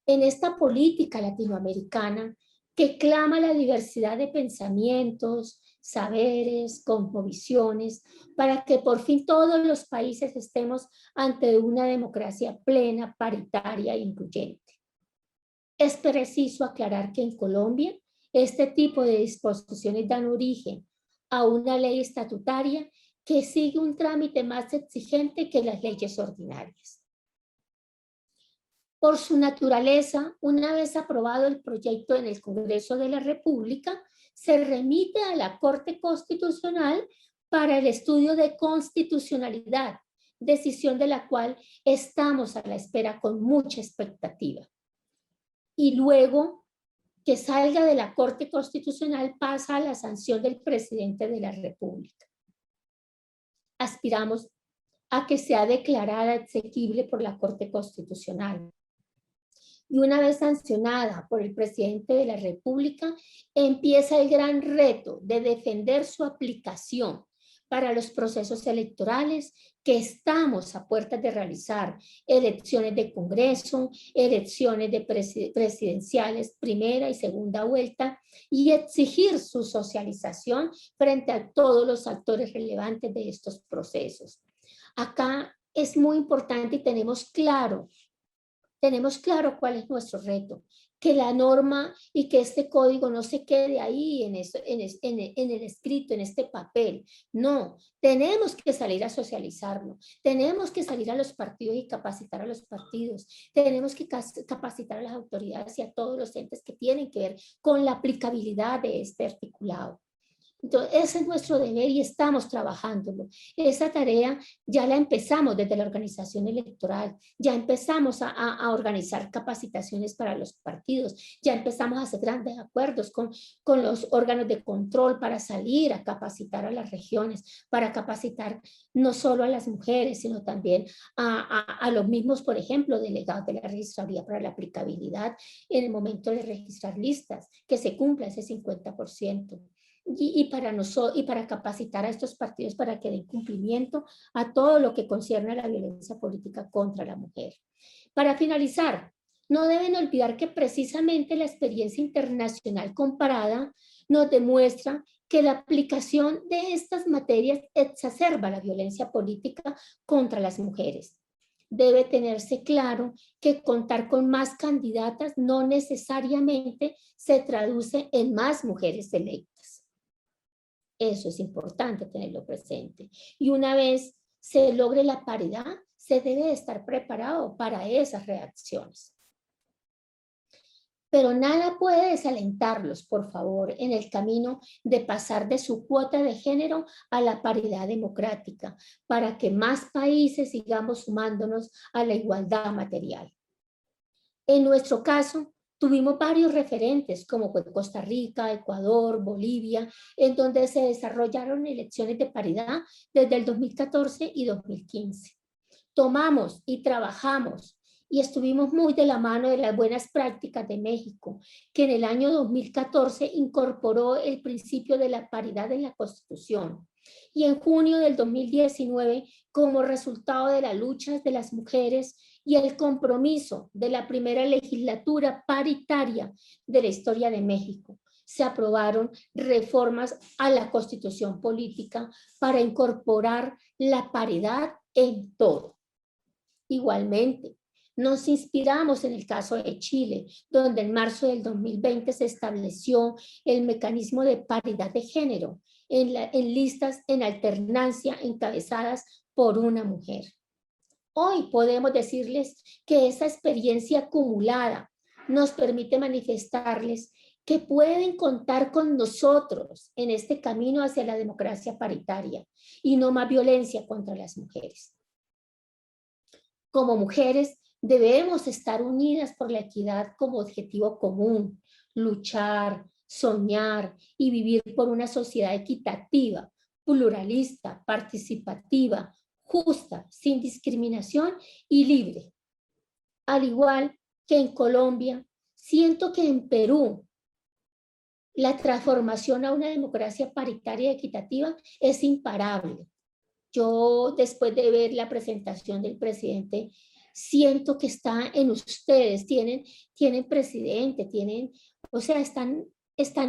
En esta política latinoamericana que clama la diversidad de pensamientos, saberes, cosmovisiones, para que por fin todos los países estemos ante una democracia plena, paritaria e incluyente. Es preciso aclarar que en Colombia este tipo de disposiciones dan origen a una ley estatutaria que sigue un trámite más exigente que las leyes ordinarias. Por su naturaleza, una vez aprobado el proyecto en el Congreso de la República, se remite a la Corte Constitucional para el estudio de constitucionalidad, decisión de la cual estamos a la espera con mucha expectativa. Y luego que salga de la Corte Constitucional pasa a la sanción del presidente de la República. Aspiramos a que sea declarada exequible por la Corte Constitucional. Y una vez sancionada por el presidente de la República, empieza el gran reto de defender su aplicación para los procesos electorales que estamos a puertas de realizar, elecciones de Congreso, elecciones de presidenciales, primera y segunda vuelta, y exigir su socialización frente a todos los actores relevantes de estos procesos. Acá es muy importante y tenemos claro cuál es nuestro reto, que la norma y que este código no se quede ahí en el escrito, en este papel. No, tenemos que salir a socializarlo, tenemos que salir a los partidos y capacitar a los partidos, tenemos que capacitar a las autoridades y a todos los entes que tienen que ver con la aplicabilidad de este articulado. Entonces, ese es nuestro deber y estamos trabajándolo. Esa tarea ya la empezamos desde la organización electoral, ya empezamos a organizar capacitaciones para los partidos, ya empezamos a hacer grandes acuerdos con los órganos de control para salir a capacitar a las regiones, para capacitar no solo a las mujeres, sino también a los mismos, por ejemplo, delegados de la registraduría para la aplicabilidad en el momento de registrar listas, que se cumpla ese 50%. Y para capacitar a estos partidos para que den cumplimiento a todo lo que concierne a la violencia política contra la mujer. Para finalizar, no deben olvidar que precisamente la experiencia internacional comparada nos demuestra que la aplicación de estas materias exacerba la violencia política contra las mujeres. Debe tenerse claro que contar con más candidatas no necesariamente se traduce en más mujeres electas. Eso es importante tenerlo presente. Y una vez se logre la paridad, se debe estar preparado para esas reacciones. pero nada puede desalentarlos, por favor, en el camino de pasar de su cuota de género a la paridad democrática, para que más países sigamos sumándonos a la igualdad material. En nuestro caso, tuvimos varios referentes como Costa Rica, Ecuador, Bolivia, en donde se desarrollaron elecciones de paridad desde el 2014 y 2015. Tomamos y trabajamos y estuvimos muy de la mano de las buenas prácticas de México, que en el año 2014 incorporó el principio de la paridad en la Constitución. Y en junio del 2019, como resultado de las luchas de las mujeres y el compromiso de la primera legislatura paritaria de la historia de México, se aprobaron reformas a la Constitución política para incorporar la paridad en todo. Igualmente, nos inspiramos en el caso de Chile, donde en marzo del 2020 se estableció el mecanismo de paridad de género en listas en alternancia encabezadas por una mujer. Hoy podemos decirles que esa experiencia acumulada nos permite manifestarles que pueden contar con nosotros en este camino hacia la democracia paritaria y no más violencia contra las mujeres. Como mujeres, debemos estar unidas por la equidad como objetivo común, luchar, soñar y vivir por una sociedad equitativa, pluralista, participativa, justa, sin discriminación y libre. Al igual que en Colombia, siento que en Perú la transformación a una democracia paritaria y equitativa es imparable. Yo, después de ver la presentación del presidente, siento que está en ustedes, tienen presidente, o sea, están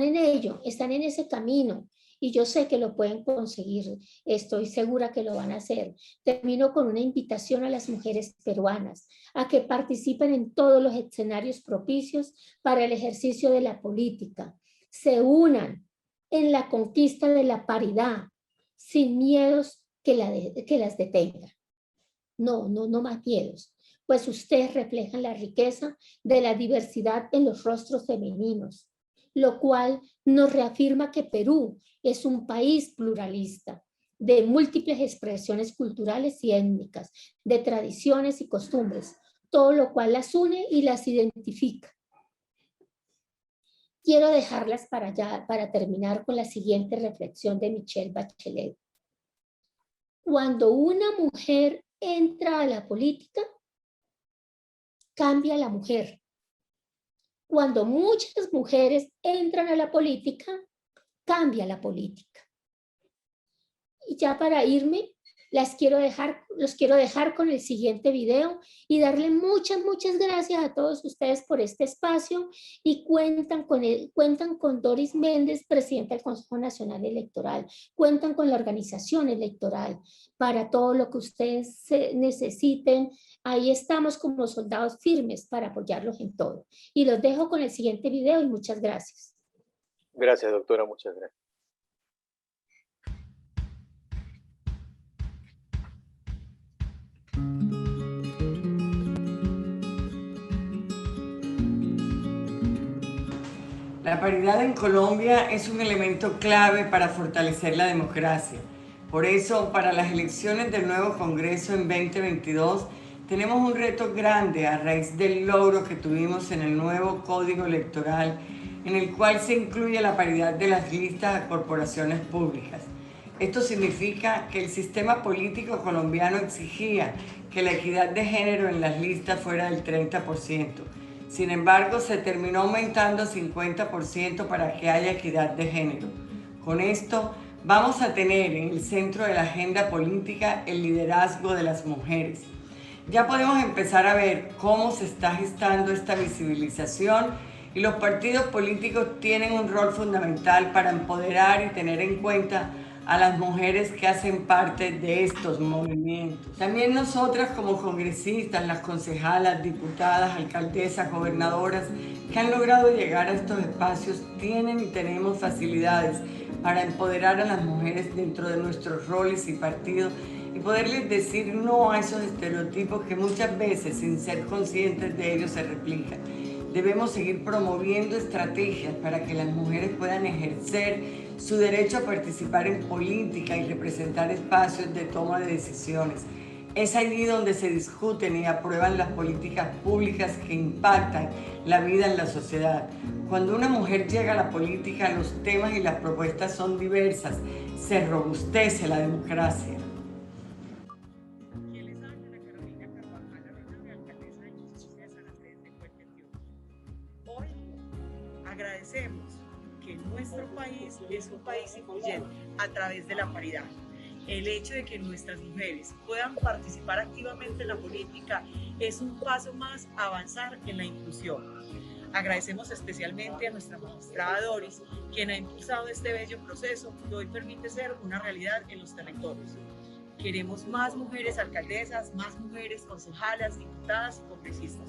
en ello, están en ese camino y yo sé que lo pueden conseguir, estoy segura que lo van a hacer. Termino con una invitación a las mujeres peruanas a que participen en todos los escenarios propicios para el ejercicio de la política, se unan en la conquista de la paridad, sin miedos que las detengan. No más miedos, pues ustedes reflejan la riqueza de la diversidad en los rostros femeninos, lo cual nos reafirma que Perú es un país pluralista, de múltiples expresiones culturales y étnicas, de tradiciones y costumbres, todo lo cual las une y las identifica. Quiero dejarlas para terminar con la siguiente reflexión de Michelle Bachelet. Cuando una mujer entra a la política, cambia la mujer. Cuando muchas mujeres entran a la política, cambia la política. Y ya para irme, los quiero dejar con el siguiente video y darle muchas gracias a todos ustedes por este espacio y cuentan con Doris Méndez, presidenta del Consejo Nacional Electoral, cuentan con la organización electoral para todo lo que ustedes necesiten. Ahí estamos como soldados firmes para apoyarlos en todo. Y los dejo con el siguiente video y muchas gracias. Gracias, doctora, muchas gracias. La paridad en Colombia es un elemento clave para fortalecer la democracia. Por eso, para las elecciones del nuevo Congreso en 2022, tenemos un reto grande a raíz del logro que tuvimos en el nuevo Código Electoral, en el cual se incluye la paridad de las listas a corporaciones públicas. Esto significa que el sistema político colombiano exigía que la equidad de género en las listas fuera del 30%. Sin embargo, se terminó aumentando a 50% para que haya equidad de género. Con esto, vamos a tener en el centro de la agenda política el liderazgo de las mujeres. Ya podemos empezar a ver cómo se está gestando esta visibilización y los partidos políticos tienen un rol fundamental para empoderar y tener en cuenta a las mujeres que hacen parte de estos movimientos. También nosotras como congresistas, las concejalas, diputadas, alcaldesas, gobernadoras que han logrado llegar a estos espacios tienen y tenemos facilidades para empoderar a las mujeres dentro de nuestros roles y partidos y poderles decir no a esos estereotipos que muchas veces sin ser conscientes de ellos se replican. Debemos seguir promoviendo estrategias para que las mujeres puedan ejercer su derecho a participar en política y representar espacios de toma de decisiones. Es allí donde se discuten y aprueban las políticas públicas que impactan la vida en la sociedad. Cuando una mujer llega a la política, los temas y las propuestas son diversas, se robustece la democracia. Hoy agradecemos que nuestro país es un país incluyente a través de la paridad. El hecho de que nuestras mujeres puedan participar activamente en la política es un paso más a avanzar en la inclusión. Agradecemos especialmente a nuestra magistrada Doris, quien ha impulsado este bello proceso que hoy permite ser una realidad en los territorios. Queremos más mujeres alcaldesas, más mujeres concejalas, diputadas y congresistas,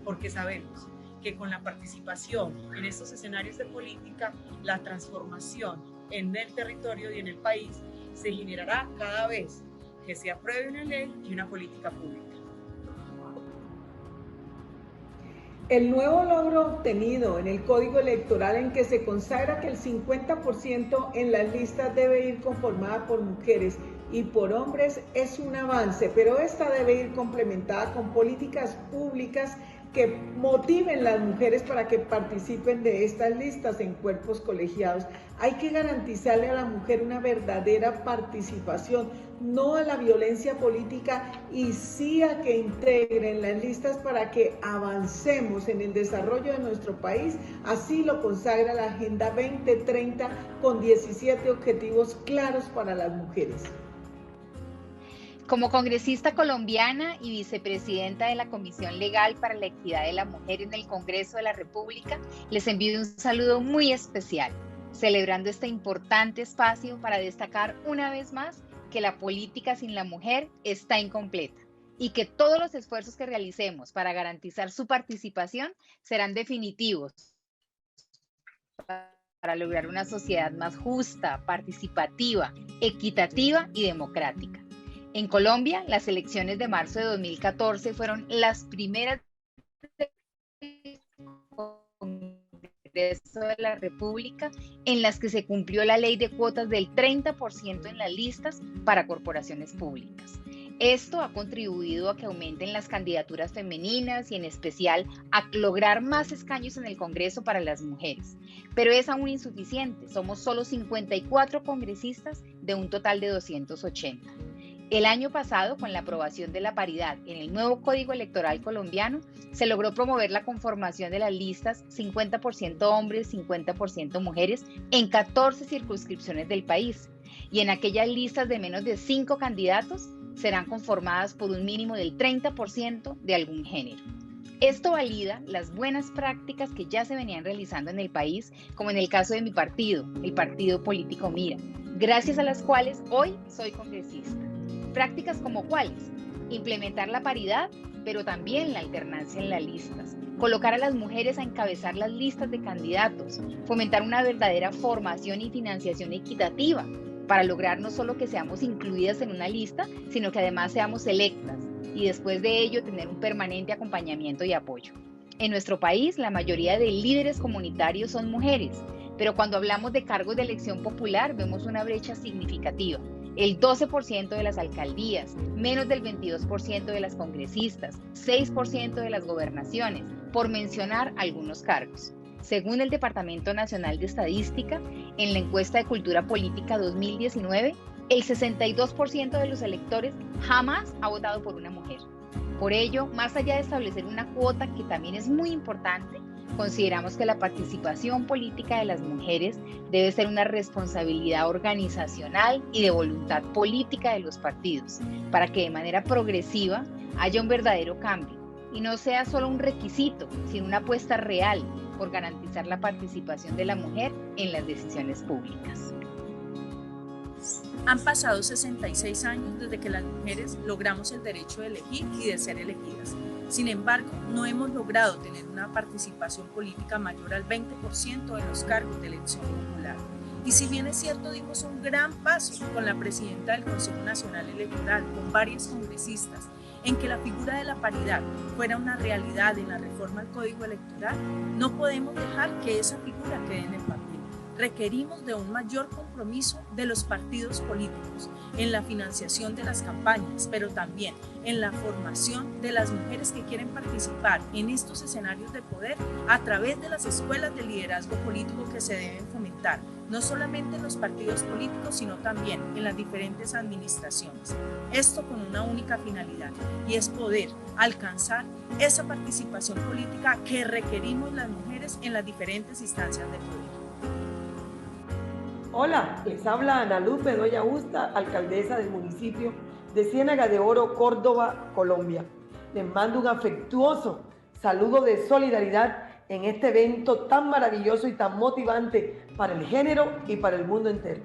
porque sabemos que con la participación en estos escenarios de política, la transformación en el territorio y en el país se generará cada vez que se apruebe una ley y una política pública. El nuevo logro obtenido en el Código Electoral, en que se consagra que el 50% en las listas debe ir conformada por mujeres y por hombres, es un avance, pero esta debe ir complementada con políticas públicas que motiven las mujeres para que participen de estas listas en cuerpos colegiados. Hay que garantizarle a la mujer una verdadera participación, no a la violencia política, y sí a que integren las listas para que avancemos en el desarrollo de nuestro país. Así lo consagra la Agenda 2030 con 17 objetivos claros para las mujeres. Como congresista colombiana y vicepresidenta de la Comisión Legal para la Equidad de la Mujer en el Congreso de la República, les envío un saludo muy especial, celebrando este importante espacio para destacar una vez más que la política sin la mujer está incompleta y que todos los esfuerzos que realicemos para garantizar su participación serán definitivos para lograr una sociedad más justa, participativa, equitativa y democrática. En Colombia, las elecciones de marzo de 2014 fueron las primeras del Congreso de la República en las que se cumplió la ley de cuotas del 30% en las listas para corporaciones públicas. Esto ha contribuido a que aumenten las candidaturas femeninas y en especial a lograr más escaños en el Congreso para las mujeres. Pero es aún insuficiente, somos solo 54 congresistas de un total de 280. El año pasado, con la aprobación de la paridad en el nuevo Código Electoral colombiano, se logró promover la conformación de las listas 50% hombres, 50% mujeres en 14 circunscripciones del país. Y en aquellas listas de menos de 5 candidatos serán conformadas por un mínimo del 30% de algún género. Esto valida las buenas prácticas que ya se venían realizando en el país, como en el caso de mi partido, el partido político Mira, gracias a las cuales hoy soy congresista. Prácticas como cuáles: implementar la paridad, pero también la alternancia en las listas, colocar a las mujeres a encabezar las listas de candidatos, fomentar una verdadera formación y financiación equitativa para lograr no solo que seamos incluidas en una lista, sino que además seamos electas y después de ello tener un permanente acompañamiento y apoyo. En nuestro país, la mayoría de líderes comunitarios son mujeres, pero cuando hablamos de cargos de elección popular vemos una brecha significativa. El 12% de las alcaldías, menos del 22% de las congresistas, 6% de las gobernaciones, por mencionar algunos cargos. Según el Departamento Nacional de Estadística, en la encuesta de Cultura Política 2019, el 62% de los electores jamás ha votado por una mujer. Por ello, más allá de establecer una cuota que también es muy importante, consideramos que la participación política de las mujeres debe ser una responsabilidad organizacional y de voluntad política de los partidos, para que de manera progresiva haya un verdadero cambio y no sea solo un requisito, sino una apuesta real por garantizar la participación de la mujer en las decisiones públicas. Han pasado 66 años desde que las mujeres logramos el derecho de elegir y de ser elegidas. Sin embargo, no hemos logrado tener una participación política mayor al 20% en los cargos de elección popular. Y si bien es cierto, dimos un gran paso con la presidenta del Consejo Nacional Electoral, con varias congresistas, en que la figura de la paridad fuera una realidad en la reforma al Código Electoral, no podemos dejar que esa figura quede en el papel. Requerimos de un mayor compromiso de los partidos políticos en la financiación de las campañas, pero también en la formación de las mujeres que quieren participar en estos escenarios de poder a través de las escuelas de liderazgo político que se deben fomentar, no solamente en los partidos políticos, sino también en las diferentes administraciones. Esto con una única finalidad, y es poder alcanzar esa participación política que requerimos las mujeres en las diferentes instancias de poder. Hola, les habla Ana Luz Bedoya Usta, alcaldesa del municipio de Ciénaga de Oro, Córdoba, Colombia. Les mando un afectuoso saludo de solidaridad en este evento tan maravilloso y tan motivante para el género y para el mundo entero.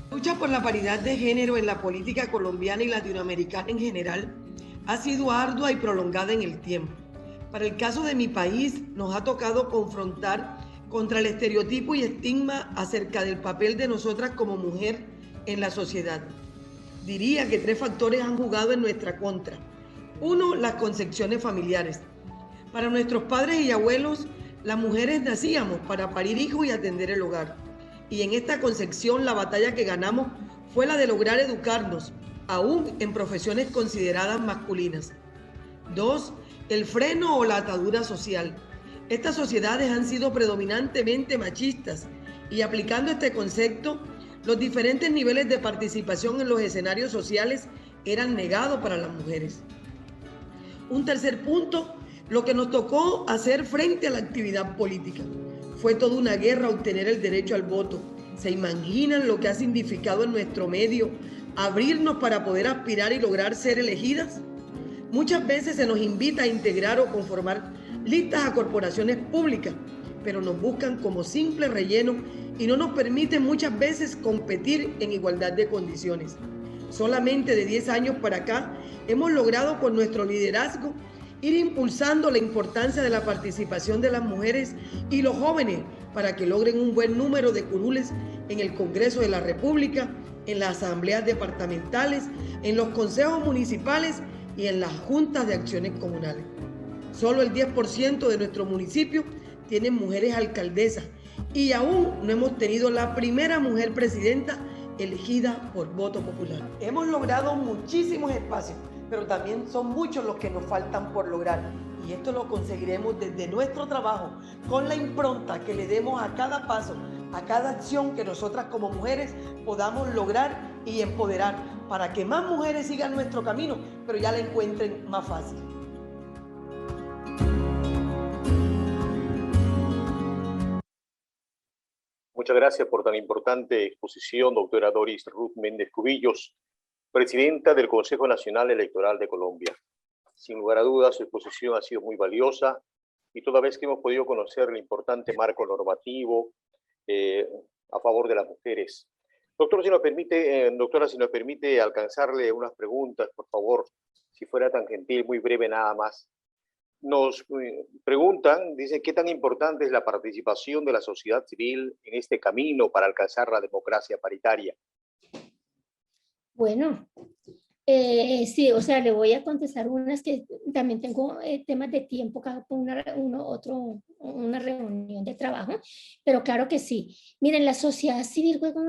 La lucha por la paridad de género en la política colombiana y latinoamericana en general ha sido ardua y prolongada en el tiempo. Para el caso de mi país, nos ha tocado confrontar contra el estereotipo y estigma acerca del papel de nosotras como mujer en la sociedad. Diría que 3 factores han jugado en nuestra contra. 1, las concepciones familiares. Para nuestros padres y abuelos, las mujeres nacíamos para parir hijos y atender el hogar. Y en esta concepción, la batalla que ganamos fue la de lograr educarnos, aún en profesiones consideradas masculinas. 2, el freno o la atadura social. Estas sociedades han sido predominantemente machistas y aplicando este concepto, los diferentes niveles de participación en los escenarios sociales eran negados para las mujeres. Un tercer punto, lo que nos tocó hacer frente a la actividad política. Fue toda una guerra obtener el derecho al voto. ¿Se imaginan lo que ha significado en nuestro medio abrirnos para poder aspirar y lograr ser elegidas? Muchas veces se nos invita a integrar o conformar listas a corporaciones públicas, pero nos buscan como simple relleno y no nos permiten muchas veces competir en igualdad de condiciones. Solamente de 10 años para acá hemos logrado con nuestro liderazgo ir impulsando la importancia de la participación de las mujeres y los jóvenes para que logren un buen número de curules en el Congreso de la República, en las asambleas departamentales, en los consejos municipales y en las juntas de acciones comunales. Solo el 10% de nuestro municipio tiene mujeres alcaldesas y aún no hemos tenido la primera mujer presidenta elegida por voto popular. Hemos logrado muchísimos espacios, pero también son muchos los que nos faltan por lograr. Y esto lo conseguiremos desde nuestro trabajo, con la impronta que le demos a cada paso, a cada acción que nosotras como mujeres podamos lograr y empoderar, para que más mujeres sigan nuestro camino, pero ya la encuentren más fácil. Muchas gracias por tan importante exposición, doctora Doris Ruth Méndez Cubillos, presidenta del Consejo Nacional Electoral de Colombia. Sin lugar a dudas, su exposición ha sido muy valiosa y toda vez que hemos podido conocer el importante marco normativo a favor de las mujeres. Doctora, si nos permite alcanzarle unas preguntas, por favor, si fuera tan gentil, muy breve nada más. Nos preguntan, dicen, ¿qué tan importante es la participación de la sociedad civil en este camino para alcanzar la democracia paritaria? Bueno, sí, o sea, le voy a contestar unas que también tengo temas de tiempo, cada una reunión de trabajo, pero claro que sí. Miren, la sociedad civil juega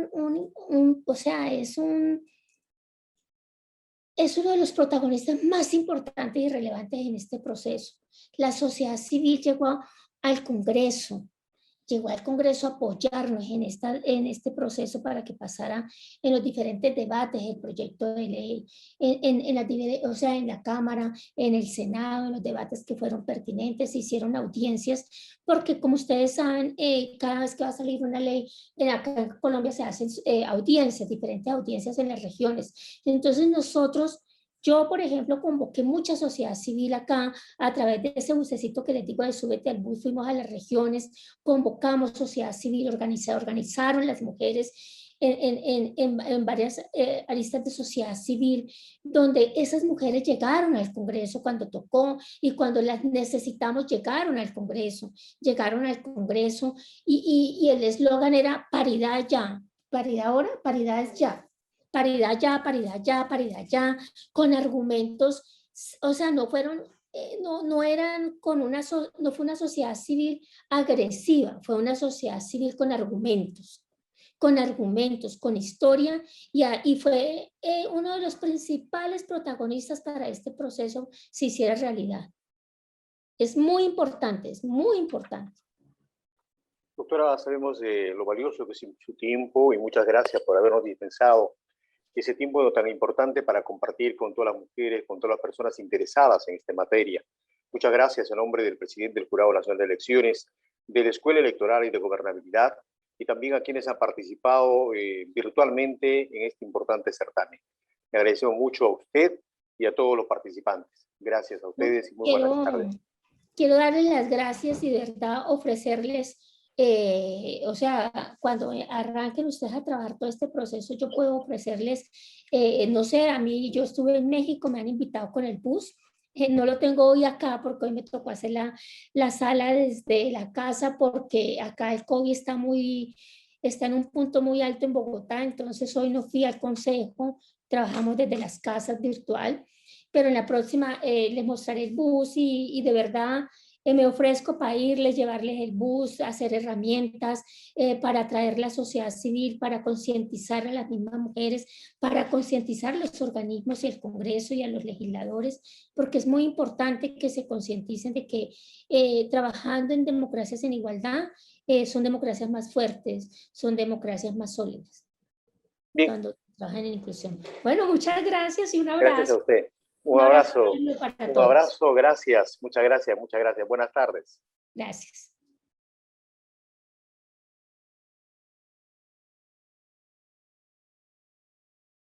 es uno de los protagonistas más importantes y relevantes en este proceso. La sociedad civil llegó al Congreso a apoyarnos en este proceso para que pasara en los diferentes debates el proyecto de ley, en la Cámara, en el Senado, en los debates que fueron pertinentes, se hicieron audiencias, porque como ustedes saben, cada vez que va a salir una ley, acá en Colombia se hacen diferentes audiencias en las regiones. Entonces yo, por ejemplo, convoqué mucha sociedad civil acá a través de ese bucecito que les digo de Súbete al Bus, fuimos a las regiones, convocamos sociedad civil, organizaron las mujeres en varias aristas de sociedad civil, donde esas mujeres llegaron al Congreso cuando tocó y cuando las necesitamos llegaron al Congreso y el eslogan era paridad ya, paridad ahora, paridad es ya. Paridad ya, paridad ya, paridad ya, con argumentos o sea, no fueron, no eran con no fue una sociedad civil agresiva, fue una sociedad civil con argumentos, con historia, y fue uno de los principales protagonistas para este proceso se hiciera realidad. Es muy importante, es muy importante. Doctora, sabemos lo valioso que es su tiempo y muchas gracias por habernos dispensado ese tiempo tan importante para compartir con todas las mujeres, con todas las personas interesadas en esta materia. Muchas gracias en nombre del presidente del Jurado Nacional de Elecciones, de la Escuela Electoral y de Gobernabilidad, y también a quienes han participado virtualmente en este importante certamen. Le agradecemos mucho a usted y a todos los participantes. Gracias a ustedes y muy buenas tardes. Quiero darles las gracias y de verdad ofrecerles, o sea, cuando arranquen ustedes a trabajar todo este proceso, yo puedo ofrecerles, no sé, a mí, yo estuve en México, me han invitado con el bus, no lo tengo hoy acá porque hoy me tocó hacer la sala desde la casa porque acá el COVID está en un punto muy alto en Bogotá, entonces hoy no fui al consejo, trabajamos desde las casas virtual, pero en la próxima les mostraré el bus y de verdad me ofrezco para irles, llevarles el bus, hacer herramientas para atraer la sociedad civil, para concientizar a las mismas mujeres, para concientizar a los organismos y el Congreso y a los legisladores, porque es muy importante que se concienticen de que trabajando en democracias en igualdad son democracias más fuertes, son democracias más sólidas. Bien. Cuando trabajan en inclusión. Bueno, muchas gracias y un abrazo. Gracias a usted. Un abrazo, gracias, muchas gracias. Buenas tardes. Gracias.